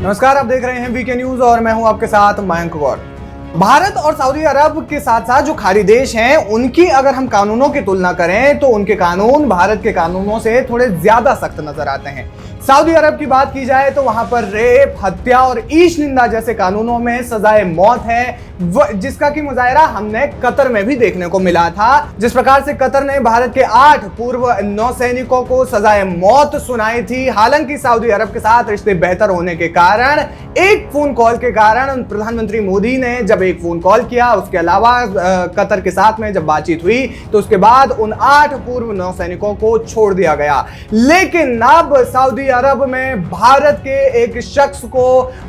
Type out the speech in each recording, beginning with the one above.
नमस्कार, आप देख रहे हैं वीके न्यूज और मैं हूं आपके साथ मयंक गौर। भारत और सऊदी अरब के साथ साथ जो खाड़ी देश हैं उनकी अगर हम कानूनों की तुलना करें तो उनके कानून भारत के कानूनों से थोड़े ज्यादा सख्त नजर आते हैं। सऊदी अरब की बात की जाए तो वहां पर रेप, हत्या और ईश निंदा जैसे कानूनों में सजाए मौत है, जिसका की मुजाहरा हमने कतर में भी देखने को मिला था। जिस प्रकार से कतर ने भारत के 8 पूर्व नौसैनिकों को सजाए मौत सुनाई थी। हालांकि सऊदी अरब के साथ रिश्ते बेहतर होने के कारण एक फोन कॉल के कारण प्रधानमंत्री मोदी ने जब एक फोन कॉल किया, उसके अलावा कतर के साथ में जब बातचीत हुई तो उसके बाद उन 8 पूर्व नौसैनिकों को छोड़ दिया गया। लेकिन अब सऊदी अरब में भारत के एक शख्स को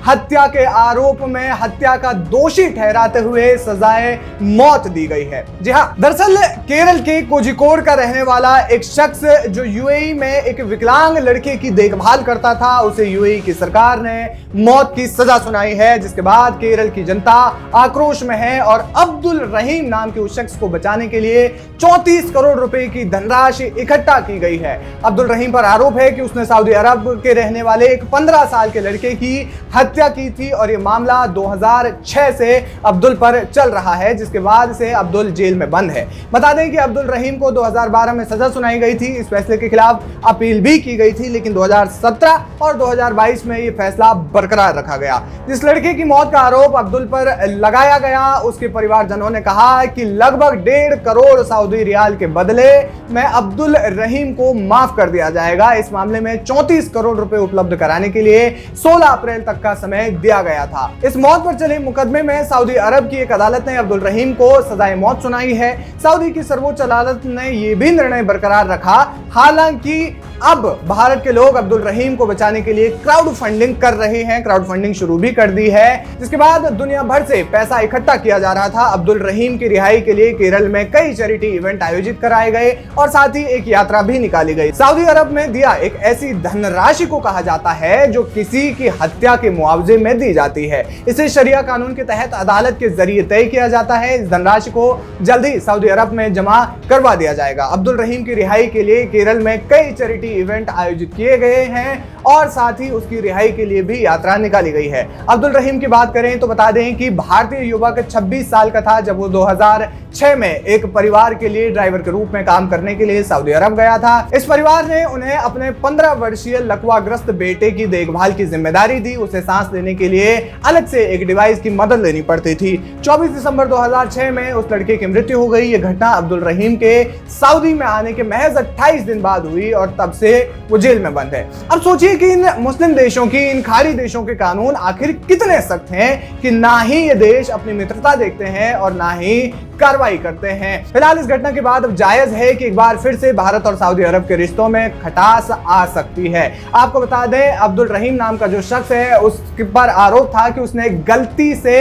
हत्या के आरोप में हत्या का दोषी ठहराते हुए सजाए मौत दी गई है। जी हां, दरअसल केरल के कोझिकोड का रहने वाला एक शख्स जो यूएई में एक विकलांग लड़के की देखभाल करता था, उसे यूएई की सरकार ने मौत की सजा सुनाई है, जिसके बाद केरल की जनता आक्रोश में है और अब्दुल रहीम नाम के उस शख्स को बचाने के लिए 34 करोड़ रुपए की धनराशि इकट्ठा की गई है। अब्दुल रहीम पर आरोप है कि उसने सऊदी अरब के रहने वाले एक 15 साल के लड़के की हत्या की थी और यह मामला 2006 से अब्दुल पर चल रहा है, जिसके बाद से अब्दुल जेल में बंद है। बता दें कि अब्दुल रहीम को 2012 में सजा सुनाई गई थी। इस फैसले के खिलाफ अपील भी की गई थी, लेकिन 2017 और 2022 में यह फैसला बरकरार रखा गया। जिस लड़के की मौत का आरोप अब्दुल पर लगाया गया, उसके परिवारजनों ने कहा कि लगभग 1.5 करोड़ सऊदी रियाल के बदले में अब्दुल रहीम को माफ कर दिया जाएगा। इस मामले में 34 करोड़ रुपए उपलब्ध कराने के लिए 16 अप्रैल तक का समय दिया गया था। इस मौत पर चले मुकदमे में सऊदी अरब की एक अदालत ने अब्दुल रहीम को सजाए मौत सुनाई है। सऊदी की सर्वोच्च अदालत ने यह भी निर्णय बरकरार रखा। हालांकि अब भारत के लोग अब्दुल रहीम को बचाने के लिए क्राउड फंडिंग कर रहे हैं, क्राउड फंडिंग शुरू भी कर दी है, जिसके बाद दुनिया भर से पैसा इकट्ठा किया जा रहा था। अब्दुल रहीम की रिहाई के लिए केरल में कई चैरिटी इवेंट आयोजित कराए गए और साथ ही एक यात्रा भी निकाली गई। सऊदी अरब में दिया एक ऐसी धनराशि को कहा जाता है जो किसी की हत्या के मुआवजे में दी जाती है। इसे शरिया कानून के तहत अदालत के जरिए तय किया जाता है। इस धनराशि को जल्दी सऊदी अरब में जमा करवा दिया जाएगा। अब्दुल रहीम की रिहाई के लिए केरल में कई चैरिटी इवेंट आयोजित किए गए हैं और साथ ही उसकी रिहाई के लिए भी यात्रा निकाली गई है। अब्दुल रहीम की बात करें तो बता दें कि भारतीय युवक 26 साल का था जब वो 2006 में एक परिवार के लिए ड्राइवर के रूप में काम करने के लिए सऊदी अरब गया था। इस परिवार ने उन्हें अपने 15 वर्षीय लकवाग्रस्त बेटे की देखभाल की जिम्मेदारी दी। उसे सांस लेने के लिए अलग से एक डिवाइस की मदद लेनी पड़ती थी। 24 दिसंबर 2006 में उस लड़के की मृत्यु हो गई। यह घटना अब्दुल रहीम के सऊदी में आने के महज 28 दिन बाद हुई और तब से वो जेल में बंद है। अब सोचिए कि इन मुस्लिम देशों की, इन खाड़ी देशों के कानून आखिर कितने सख्त हैं कि ना ही ये देश अपनी मित्रता देखते हैं और ना ही कार्रवाई करते हैं। फिलहाल इस घटना के बाद अब जायज है कि एक बार फिर से भारत और सऊदी अरब के रिश्तों में खटास आ सकती है। आपको बता दें, अब्दुल रहीम नाम का जो शख्स है उसके पर आरोप था कि उसने गलती से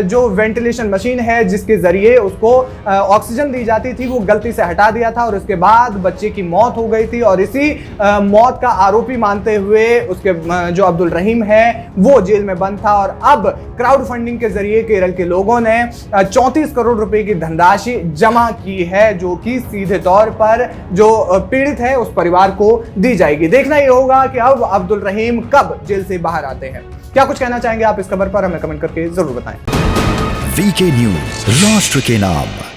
जो वेंटिलेशन मशीन है जिसके जरिए उसको ऑक्सीजन दी जाती थी, वो गलती से हटा दिया था और उसके बाद बच्चे की मौत हो गई थी और इसी मौत का आरोपी मानते हुए उसके जो अब्दुल रहीम है वो जेल में बंद था। और अब क्राउड फंडिंग के जरिए केरल के लोगों ने 34 करोड़ रुपए की धनराशि जमा की है, जो कि सीधे तौर पर जो पीड़ित है उस परिवार को दी जाएगी। देखना ये होगा कि अब अब्दुल रहीम कब जेल से बाहर आते हैं। क्या कुछ कहना चाहेंगे आप इस खबर पर? हमें कमेंट करके जरूर बताएं। वीके न्यूज, राष्ट्र के नाम।